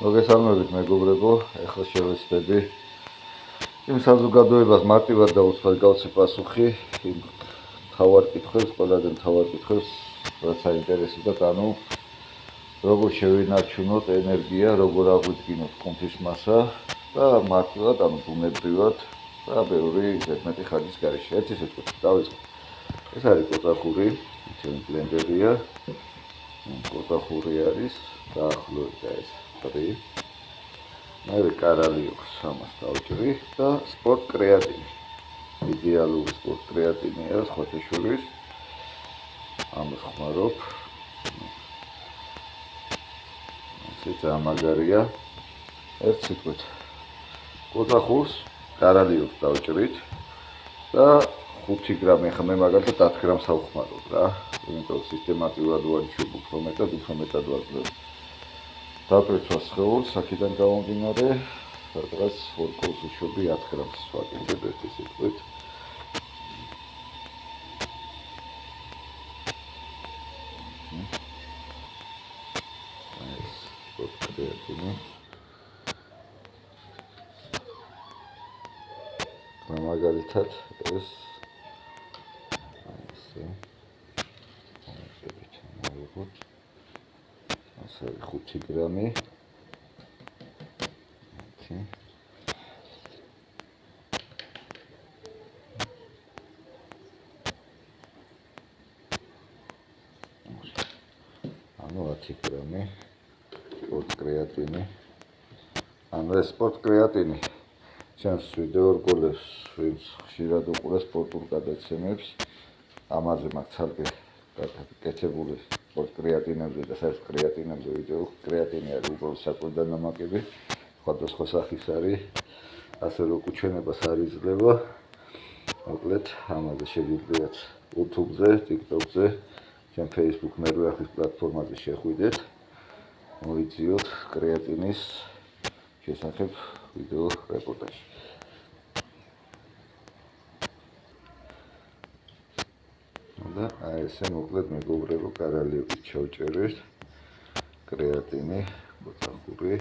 მოგესალმებით მეგობრებო, ახლა შევეცდები იმ საზოგადოებას მარტივად დავუწყოთ გავცე პასუხი იმ თავარ კითხვებს, ყველაზე მთავარ კითხვებს, რაც საინტერესოა, ანუ როგორ შევინარჩუნოთ ენერგია, როგორ აღვიდგინოთ კუნთის მასა და მარტივად, ანუ ბუნებრივად და ბევრი ზედმეტი ხარჯის გარეშე. ერთი სიტყვით დავიწყოთ. ეს არის კოწახური, ჩემი ბლენდერია. კოწახური არის დაახლოებით ეს ხრი. მე კარალიოქს ამას დავჭრი და სპორტ კრეატინი. იდეალური სპორტ კრეატინია ხოთეშურის. ამას ხმარობ. ესეც ამაგარია. ერთ სიტყვით. კოწახურს კარალიოქს დავჭრით და 5 გრამი, ახლა მე მაგალითად 10 გრამს ავხმარობ რა. იმიტომ სისტემატურად ვარჩევ უფრო მეტად ვაძლევ. დაკრეცვა სხეულს, აქედან გამომდინარე, სადღაც 2 კოლს უშვები 10 გრამს ვაკეთებ ერთი სიტყვით. ეს სპორტ კრეატინი. მაგალითად ეს ასე 5 გრამი. ანუ 10 გრამი სპორტ კრეატინი. ანუ ეს სპორტ კრეატინი ჩემს ვიდეო რგოლებს, ვინც ხშირად უყურებს სპორტულ გადაცემებს, ამაზე მაქვს ცალკე გაკეთებული სპორტ კრეატინებზე და საერთოდ კრეატინებზე ვიდეო. კრეატინი არის უბრალოდ საკვირდან ნამაკები, სხვადასხვა სახის არის, ასე რომ უჩვენებას არ იძლევა. მოკლედ, ამაზე შეგიძლიათ YouTube-ზე, TikTok-ზე, ჩემ Facebook მერვე ახლის პლატფორმაზე შეხვიდეთ, მოიძიოთ კრეატინის შესახებ ვიდეო რეპორტაჟი. და ესე მოკლედ მეგობრებო, კარალიოკით ჩავჭერეთ კრეატინი, კოწახური,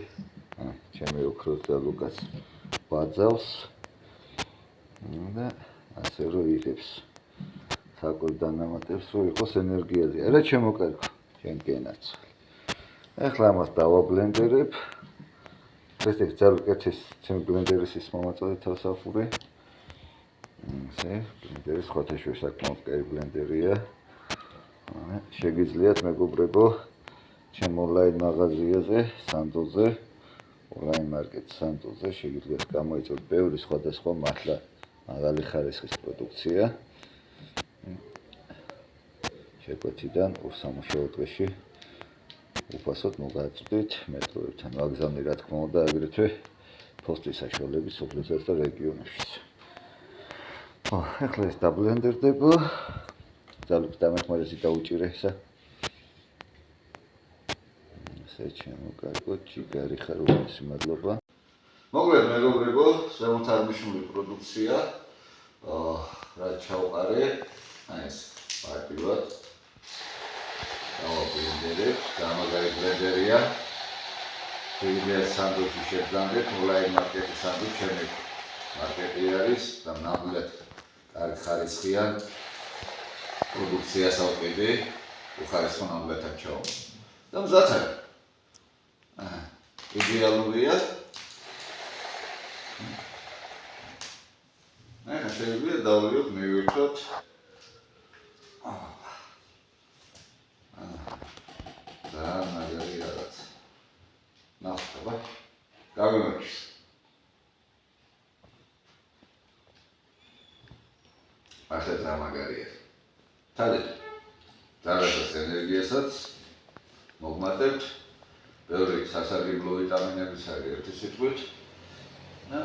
ჩემი ოქროს და ლუკას ბაძავს და ასე რომ იღებს საკვებ დანამატებს, რომ იყოს ენერგიაზე. არა ჩემოკარგო, ჩემ გენაცვალე. ახლა ამას დავაბლენდერებ. ეს ძალკეთის ჩემ ბლენდერის ის მომაწოდე თავსახური. ესე ბლენდერის ხოთეშურის საკმაოდ კაი ბლენდერია. შეგიძლიათ მეგობრებო, ჩემ ონლაინ მაღაზიაზე, სანდოზე, ონლაინ მარკეტ სანდოზე შეგიძლიათ გამოიწვიოთ ბევრი სხვადასხვა მართლა მაღალი ხარისხის პროდუქცია. შეკვეთიდან უსამუშაო დღეში უფასოდ მოგაწვდით მეტროებთან, ვაგზავნი რა თქმა უნდა, აგრეთვე ფოსტის საშუალებით სოფლიოსაც და რეგიონებშიც. ახლა ეს დაბლენდერდება. ძალუქს დამეხმარესი დაუჭირე ესა. ესე ჩემოკარგო, ჯიგარი ხარ, უმეტესი მადლობა. მოკლედ მეგობრებო, შემოთარგმნილი პროდუქცია. რა ჩავყარე, ეს პარტივად. დავაბლენდერებ, გამაგარი ბლენდერია. შეგიძლიათ სანდუიჩი შეგძანდეთ, ონლაინ მარკეტის სანდუიჩი ჩემი მარკეტი არის და ნამდვილად კარგი ხარისხიან პროდუქციას ავყიდი, უხარისხო ნამდვილად ამჩაო. და მზად არის. იდეალურია. ახლა შეგვიძლია დავლიოთ მივირთოთ. და მაგარი რაღაც. ნახტობა. გავიმეჩს. ახლა და მაგარია. თადეთ. ძალას ენერგიასაც მოგმატებთ. ბევრი სასარგებლო ვიტამინების არის ერთი სიტყვით. და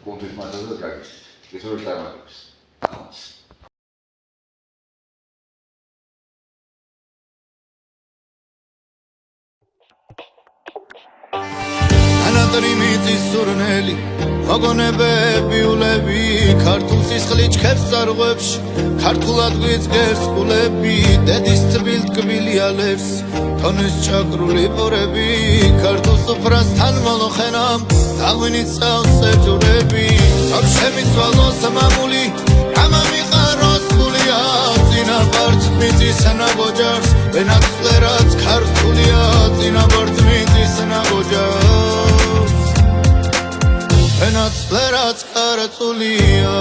კუნთის მასაზე გაგიშით. ისევ წარმატებს. ამას. ანადრიმიწის სურნელი ვაგონებები ულები ქართულ სისხლით ჩქებს წარღვებში ქართულად გვიძგერს ყულები დედის თბილ ტკბილი ალერს თონის ჭაკრული პორები ქართულ სამხრასთან მოლოხენამ დაღვინით წავს ეჯურები თორ შემიცვალოს მამული ამამიყაროს გულია წინაპართ მიწის ნაგოჯარს ვენაცვლერაც ქართულია წინაპართ მიწის ნაგოჯარს ვენაცვლერაც ქართულია